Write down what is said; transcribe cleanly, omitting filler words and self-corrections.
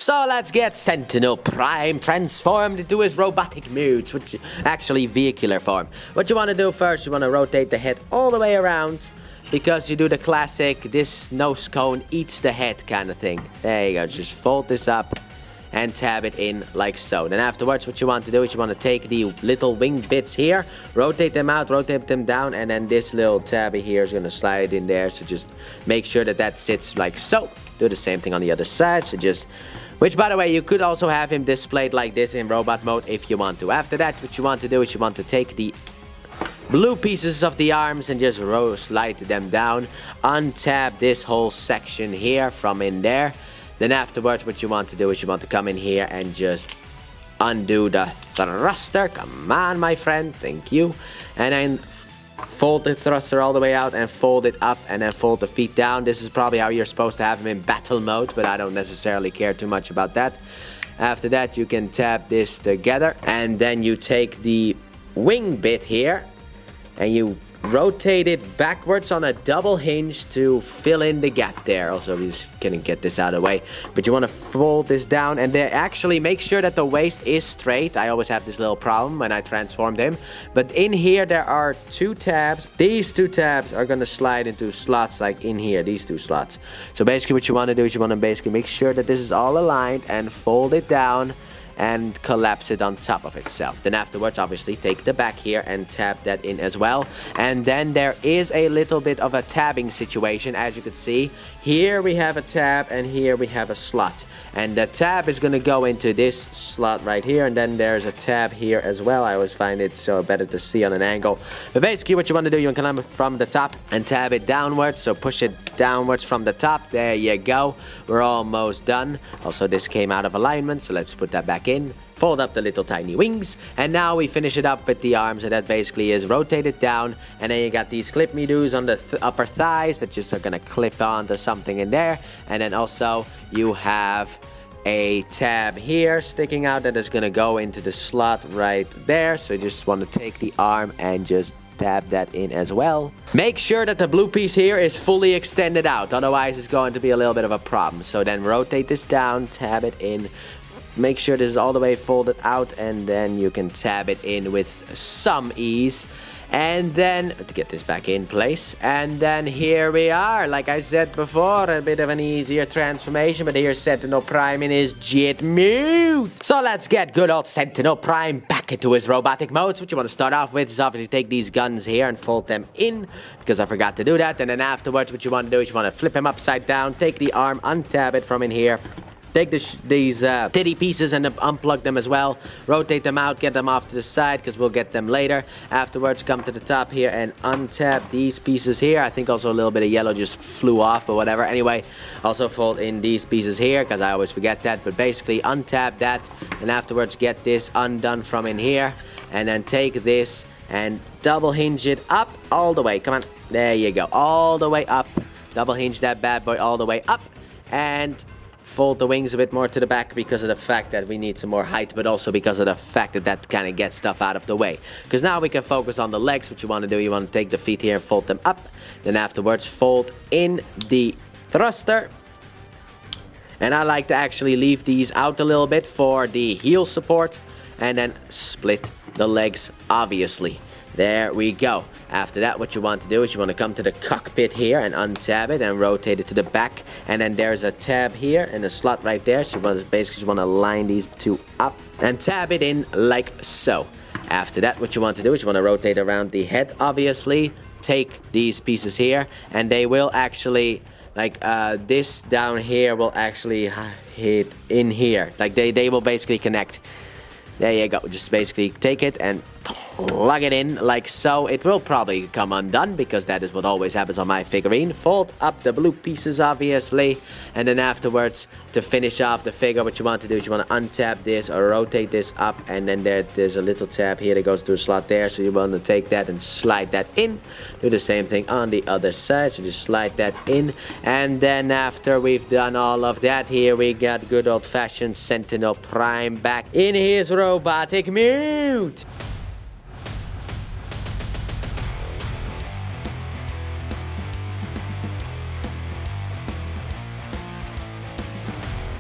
So let's get Sentinel Prime transformed into his robotic moods, which actually vehicular form. What you want to do first, you want to rotate the head all the way around, because you do the classic, this nose cone eats the head kind of thing. There you go, just fold this up and tab it in like so. Then afterwards, what you want to do is you want to take the little wing bits here, rotate them out, rotate them down, and then this little tabby here is going to slide in there. So just make sure that that sits like so. Do the same thing on the other side. So just, which by the way, you could also have him displayed like this in robot mode if you want to. After that, what you want to do is you want to take the blue pieces of the arms and just slide them down. Untab this whole section here from in there. Then afterwards, what you want to do is you want to come in here and just undo the thruster. Come on, my friend. Thank you. And then fold the thruster all the way out and fold it up and then fold the feet down. This is probably how you're supposed to have him in battle mode, but I don't necessarily care too much about that. After that, you can tab this together and then you take the wing bit here and you rotate it backwards on a double hinge to fill in the gap there. Also, we just couldn't get this out of the way, but you want to fold this down and then actually make sure that the waist is straight. I always have this little problem when I transformed him, but in here there are two tabs. These two tabs are going to slide into slots like in here, these two slots. So basically what you want to do is you want to basically make sure that this is all aligned and fold it down and collapse it on top of itself. Then afterwards, obviously, take the back here and tab that in as well. And then there is a little bit of a tabbing situation, as you can see. Here we have a tab and here we have a slot. And the tab is going to go into this slot right here. And then there's a tab here as well. I always find it so better to see on an angle. But basically what you want to do, you want to come from the top and tab it downwards. So push it downwards from the top. There you go. We're almost done. Also, this came out of alignment. So let's put that back in. Fold up the little tiny wings, and now we finish it up with the arms, and that basically is rotate it down, and then you got these clip me doos on the upper thighs that just are gonna clip onto something in there, and then also you have a tab here sticking out that is gonna go into the slot right there. So you just want to take the arm and just tab that in as well. Make sure that the blue piece here is fully extended out, otherwise it's going to be a little bit of a problem. So then rotate this down, tab it in. Make sure this is all the way folded out, and then you can tab it in with some ease. And then, to get this back in place, and then here we are. Like I said before, a bit of an easier transformation, but here's Sentinel Prime in his jet mode. So let's get good old Sentinel Prime back into his robotic modes. What you want to start off with is obviously take these guns here and fold them in, because I forgot to do that. And then afterwards, what you want to do is you want to flip him upside down, take the arm, untab it from in here. Take these titty pieces and unplug them as well. Rotate them out, get them off to the side because we'll get them later. Afterwards, come to the top here and untap these pieces here. I think also a little bit of yellow just flew off or whatever. Anyway, also fold in these pieces here because I always forget that. But basically, untap that. And afterwards, get this undone from in here. And then take this and double hinge it up all the way. Come on. There you go. All the way up. Double hinge that bad boy all the way up. And fold the wings a bit more to the back because of the fact that we need some more height, but also because of the fact that that kind of gets stuff out of the way. Because now we can focus on the legs. What you want to do, you want to take the feet here and fold them up. Then afterwards, fold in the thruster. And I like to actually leave these out a little bit for the heel support. And then split the legs, obviously. There we go. After that, what you want to do is you want to come to the cockpit here and untab it and rotate it to the back. And then there's a tab here and a slot right there. So you want to basically just want to line these two up and tab it in like so. After that, what you want to do is you want to rotate around the head, obviously. Take these pieces here and they will actually, like this down here will actually hit in here. Like they will basically connect. There you go. Just basically take it and plug it in like so. It will probably come undone because that is what always happens on my figurine. Fold up the blue pieces, obviously. And then afterwards, to finish off the figure, what you want to do is you want to untap this or rotate this up. And then there's a little tab here that goes to a slot there. So you want to take that and slide that in. Do the same thing on the other side. So just slide that in. And then after we've done all of that, here we got good old-fashioned Sentinel Prime back in his robotic mode.